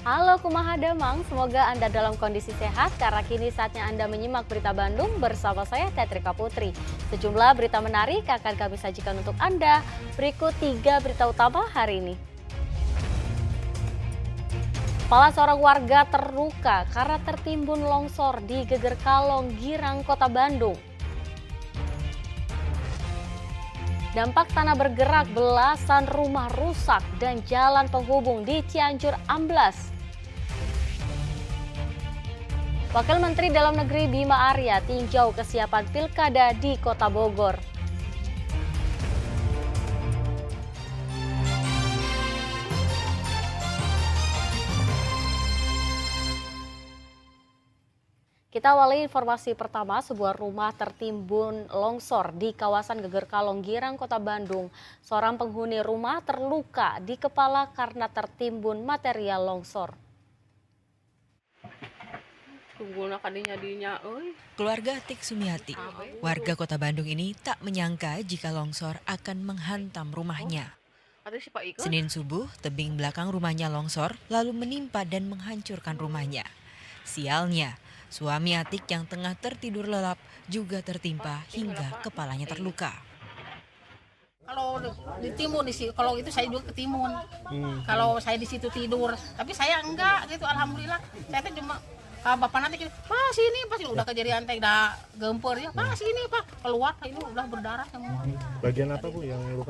Halo Kumaha Damang, semoga Anda dalam kondisi sehat karena kini saatnya Anda menyimak berita Bandung bersama saya Tetrika Putri. Sejumlah berita menarik akan kami sajikan untuk Anda. Berikut 3 berita utama hari ini. Kepala seorang warga terluka karena tertimbun longsor di Geger Kalong, Girang, Kota Bandung. Dampak tanah bergerak, belasan rumah rusak dan jalan penghubung di Cianjur amblas. Wakil Menteri Dalam Negeri Bima Arya tinjau kesiapan pilkada di Kota Bogor. Kita awali informasi pertama, sebuah rumah tertimbun longsor di kawasan Geger Kalong, Girang, Kota Bandung. Seorang penghuni rumah terluka di kepala karena tertimbun material longsor. Keluarga Atik Sumiati, warga Kota Bandung ini tak menyangka jika longsor akan menghantam rumahnya. Senin subuh, tebing belakang rumahnya longsor lalu menimpa dan menghancurkan rumahnya. Sialnya, suami Atik yang tengah tertidur lelap juga tertimpa hingga kepalanya terluka. Kalau ditimbun kalau itu saya juga ketimbun. Kalau saya di situ tidur, tapi saya enggak gitu, alhamdulillah. Saya tuh cuma bapak nanti Pak sini, pas udah kejadian teh udah gempur ya, Pak sini Pak, keluar ini udah berdarah semua. Bagian apa Bu yang luka?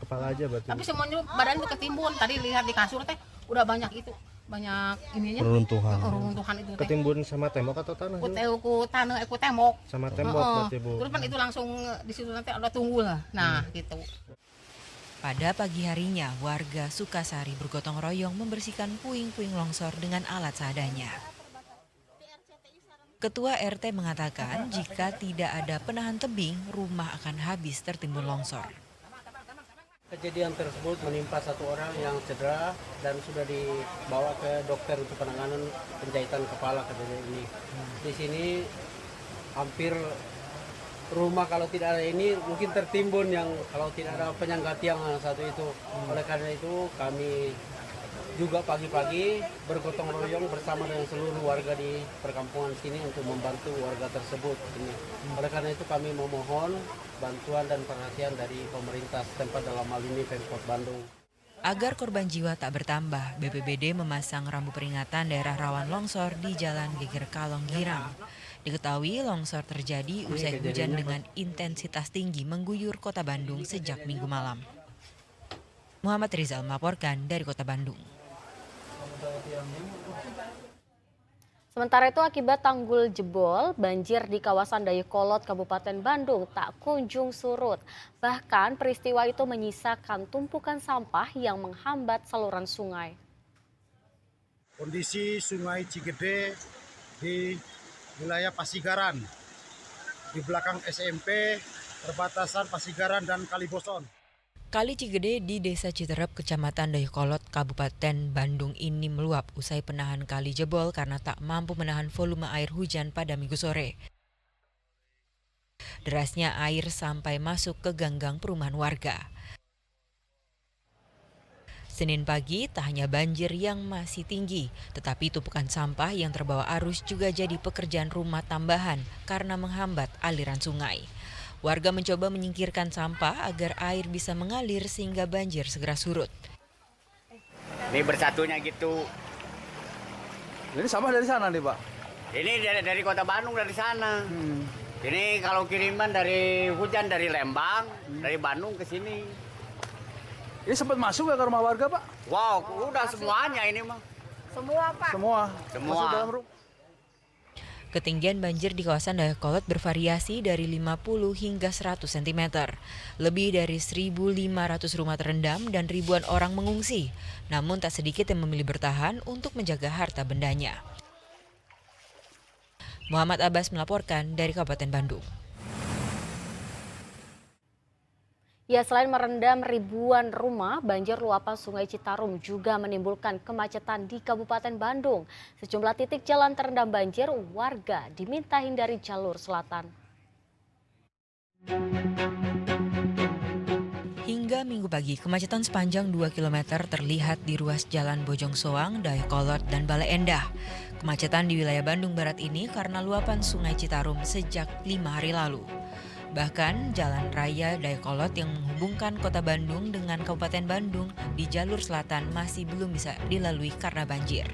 Kepala aja berarti. Tapi semuanya badan itu ketimbun. Tadi lihat di kasur teh udah banyak ininya. Runtuhan itu teh. Ketimbun sama tembok atau tanah? Ku tembok. Sama tembok berarti Bu. Terus kan itu langsung di situ nanti ada tunggul lah. Nah, gitu. Pada pagi harinya, warga Sukasari bergotong royong membersihkan puing-puing longsor dengan alat seadanya. Ketua RT mengatakan jika tidak ada penahan tebing, rumah akan habis tertimbun longsor. Kejadian tersebut menimpa satu orang yang cedera dan sudah dibawa ke dokter untuk penanganan penjahitan kepala kejadian ini. Di sini hampir rumah kalau tidak ada ini mungkin tertimbun yang kalau tidak ada penyangga tiang satu itu. Oleh karena itu kami juga pagi-pagi bergotong royong bersama dengan seluruh warga di perkampungan sini untuk membantu warga tersebut. Oleh karena itu kami memohon bantuan dan perhatian dari pemerintah setempat, dalam hal ini Pemkot Bandung. Agar korban jiwa tak bertambah, BPBD memasang rambu peringatan daerah rawan longsor di Jalan Geger Kalong, Girang. Diketahui longsor terjadi usai hujan dengan intensitas tinggi mengguyur Kota Bandung sejak Minggu malam. Muhammad Rizal melaporkan dari Kota Bandung. Sementara itu akibat tanggul jebol, banjir di kawasan Dayakolot, Kabupaten Bandung tak kunjung surut. Bahkan peristiwa itu menyisakan tumpukan sampah yang menghambat saluran sungai. Kondisi Sungai Cigede di wilayah Pasigaran, di belakang SMP, perbatasan Pasigaran dan Kaliboson. Kali Cigede di Desa Citerep, Kecamatan Dayakolot, Kabupaten Bandung ini meluap usai penahan kali jebol karena tak mampu menahan volume air hujan pada Minggu sore. Derasnya air sampai masuk ke ganggang perumahan warga. Senin pagi tak hanya banjir yang masih tinggi, tetapi tumpukan sampah yang terbawa arus juga jadi pekerjaan rumah tambahan karena menghambat aliran sungai. Warga mencoba menyingkirkan sampah agar air bisa mengalir sehingga banjir segera surut. Ini bersatunya gitu. Ini sampah dari sana nih Pak? Ini dari Kota Bandung, dari sana. Ini kalau kiriman dari hujan dari Lembang, dari Bandung ke sini. Ini sempat masuk ke rumah warga Pak? Wow, udah semuanya ini mah. Semua Pak. Semua. Semua. Masuk dalam rumah. Ketinggian banjir di kawasan Dayakolot bervariasi dari 50 hingga 100 cm. Lebih dari 1.500 rumah terendam dan ribuan orang mengungsi. Namun tak sedikit yang memilih bertahan untuk menjaga harta bendanya. Muhammad Abbas melaporkan dari Kabupaten Bandung. Ya, selain merendam ribuan rumah, banjir luapan Sungai Citarum juga menimbulkan kemacetan di Kabupaten Bandung. Sejumlah titik jalan terendam banjir, warga diminta hindari jalur selatan. Hingga Hingga Minggu pagi, kemacetan sepanjang 2 km terlihat di ruas Jalan Bojong Soang, Dayakolot, dan Bale Endah. Kemacetan di wilayah Bandung Barat ini karena luapan Sungai Citarum sejak 5 hari lalu. Bahkan Jalan Raya Dayakolot yang menghubungkan kota Bandung dengan Kabupaten Bandung di jalur selatan masih belum bisa dilalui karena banjir.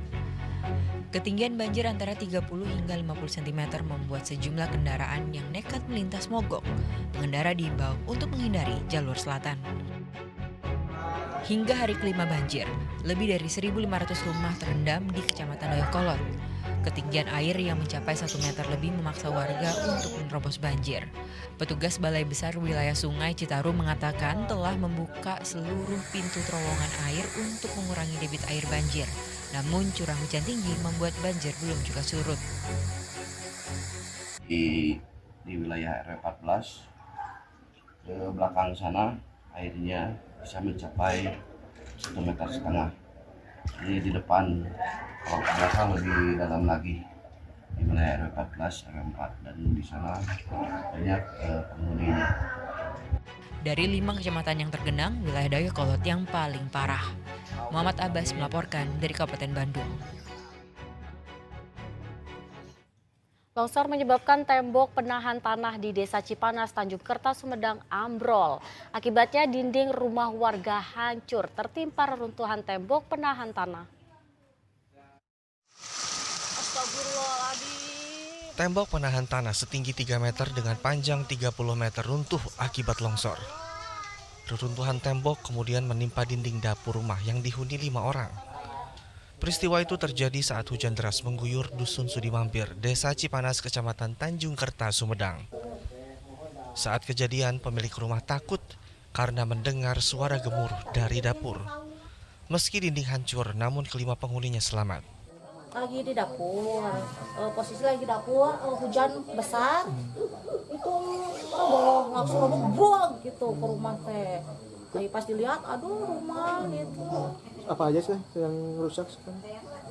Ketinggian banjir antara 30 hingga 50 cm membuat sejumlah kendaraan yang nekat melintas mogok. Pengendara diimbau untuk menghindari jalur selatan. Hingga hari kelima banjir, lebih dari 1.500 rumah terendam di Kecamatan Dayakolot. Ketinggian air yang mencapai 1 meter lebih memaksa warga untuk menerobos banjir. Petugas Balai Besar Wilayah Sungai Citarum mengatakan telah membuka seluruh pintu terowongan air untuk mengurangi debit air banjir. Namun curah hujan tinggi membuat banjir belum juga surut. Di wilayah RW 14 ke belakang sana airnya bisa mencapai 1,5 meter. Ini di depan kalau belakang lebih dalam lagi di wilayah RW 14, RW 4 dan di sana banyak penghuninya. Dari 5 kecamatan yang tergenang, wilayah Dayakolot yang paling parah. Muhammad Abbas melaporkan dari Kabupaten Bandung. Longsor menyebabkan tembok penahan tanah di Desa Cipanas, Tanjung Kerta, Sumedang ambrol. Akibatnya dinding rumah warga hancur tertimpa reruntuhan tembok penahan tanah. Tembok penahan tanah setinggi 3 meter dengan panjang 30 meter runtuh akibat longsor. Reruntuhan tembok kemudian menimpa dinding dapur rumah yang dihuni 5 orang. Peristiwa itu terjadi saat hujan deras mengguyur Dusun Sudimampir, Desa Cipanas, Kecamatan Tanjung Kerta, Sumedang. Saat kejadian, pemilik rumah takut karena mendengar suara gemuruh dari dapur. Meski dinding hancur, namun kelima penghuninya selamat. Lagi di dapur, posisi lagi di dapur, hujan besar, itu langsung buang gitu ke rumah teh. Jadi pas dilihat, aduh rumah gitu. Apa aja sih yang rusak sekarang?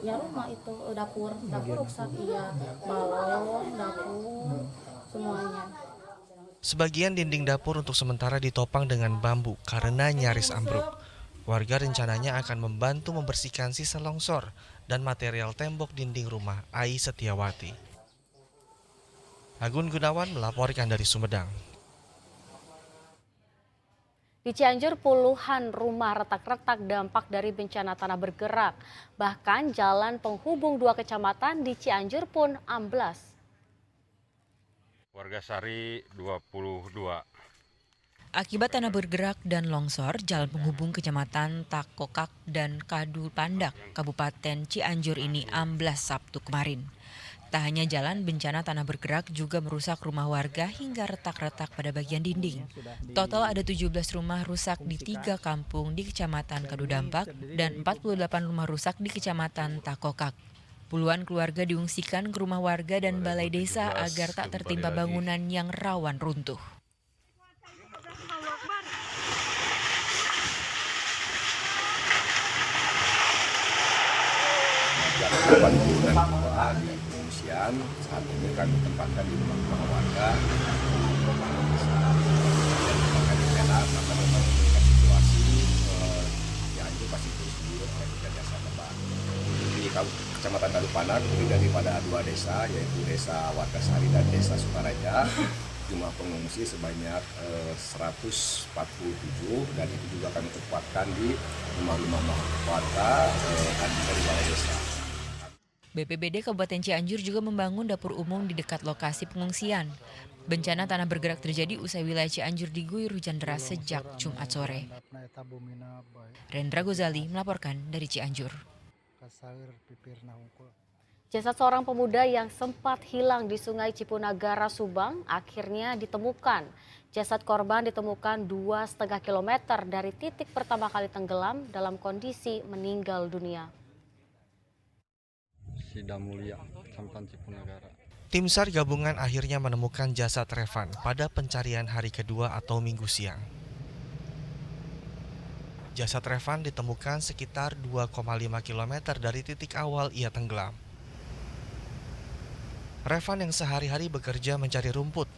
Ya rumah itu, dapur rusak, iya, balon, dapur, semuanya. Sebagian dinding dapur untuk sementara ditopang dengan bambu karena nyaris ambruk. Warga rencananya akan membantu membersihkan sisa longsor dan material tembok dinding rumah Ai Setiawati. Agun Gunawan melaporkan dari Sumedang. Di Cianjur puluhan rumah retak-retak dampak dari bencana tanah bergerak. Bahkan jalan penghubung 2 kecamatan di Cianjur pun amblas. Warga Sari 22. Akibat tanah bergerak dan longsor, jalan penghubung Kecamatan Takokak dan Kadu Pandak, Kabupaten Cianjur ini amblas Sabtu kemarin. Tak hanya jalan, bencana tanah bergerak juga merusak rumah warga hingga retak-retak pada bagian dinding. Total ada 17 rumah rusak di 3 kampung di Kecamatan Kadu Dampak dan 48 rumah rusak di Kecamatan Takokak. Puluhan keluarga diungsikan ke rumah warga dan balai desa agar tak tertimpa bangunan yang rawan runtuh. Korban dan jiwa di pengungsian saat ini kami tempatkan di rumah warga bisa makan di tenda maka memang dengan situasi Cianjur pasti terus diurus oleh Jasa Marga. Di Kecamatan Kadu Pandak terdiri daripada 2 desa yaitu Desa Wargasari dan Desa Sukaraja. Jumlah pengungsi sebanyak 147 dan itu juga kami tempatkan di rumah-rumah warga dan dari balai desa. BPBD Kabupaten Cianjur juga membangun dapur umum di dekat lokasi pengungsian. Bencana tanah bergerak terjadi usai wilayah Cianjur diguyur hujan deras sejak Jumat sore. Rendra Gozali melaporkan dari Cianjur. Jasad seorang pemuda yang sempat hilang di Sungai Cipunagara, Subang akhirnya ditemukan. Jasad korban ditemukan 2,5 km dari titik pertama kali tenggelam dalam kondisi meninggal dunia. Tim SAR gabungan akhirnya menemukan jasad Revan pada pencarian hari kedua atau Minggu siang. Jasad Revan ditemukan sekitar 2,5 km dari titik awal ia tenggelam. Revan yang sehari-hari bekerja mencari rumput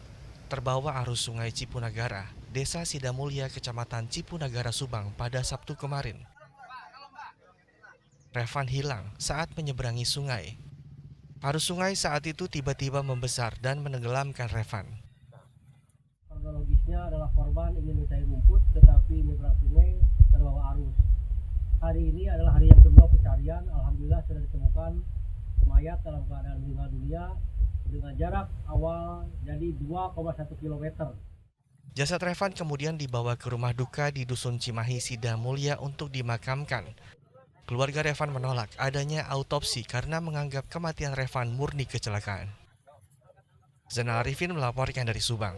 terbawa arus sungai Cipunagara, Desa Sidamulya, Kecamatan Cipunagara, Subang pada Sabtu kemarin. Revan hilang saat menyeberangi sungai. Arus sungai saat itu tiba-tiba membesar dan menenggelamkan Revan. Kronologisnya adalah korban ingin mencari rumput tetapi menyeberang sungai terbawa arus. Hari ini adalah hari yang kedua pencarian. Alhamdulillah sudah ditemukan mayat dalam keadaan meninggal dunia dengan jarak awal jadi 2,1 km. Jasad Revan kemudian dibawa ke rumah duka di Dusun Cimahi, Sidamulya untuk dimakamkan. Keluarga Revan menolak adanya autopsi karena menganggap kematian Revan murni kecelakaan. Zainal Arifin melaporkan dari Subang.